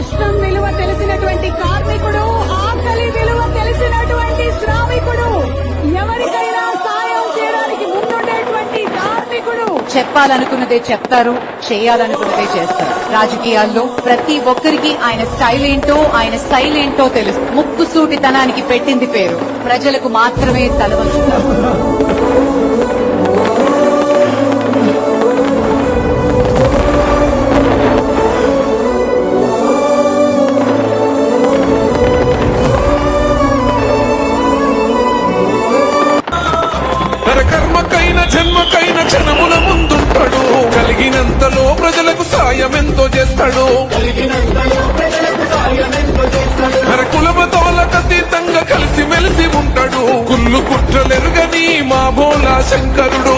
కష్టం విలువ తెలిసినటువంటి కార్మికుడు, ఆకలి విలువ తెలిసినటువంటి శ్రామికుడు, ఎవరికైనా సాయం చేయడానికి ముందుండేటువంటి కార్మికుడు. చెప్పాలనుకున్నదే చెప్తారు, చేయాలనుకున్నదే చేస్తారు. రాజకీయాల్లో ప్రతి ఒక్కరికి ఆయన స్టైల్ ఏంటో, ఆయన స్టైల్ ఏంటో తెలుసు. ముక్కుసూటితనానికి పెట్టింది పేరు, ప్రజలకు మాత్రమే తలవంచుతారు. జన్మకైన క్షణముల ముందుంటాడు, కలిగినంతలో ప్రజలకు సాయం ఎంతో చేస్తాడు. కులమతోలకు అతీతంగా కలిసి మెలిసి ఉంటాడు. కుళ్ళు కుట్రలెరుగని మా భోలా శంకరుడు.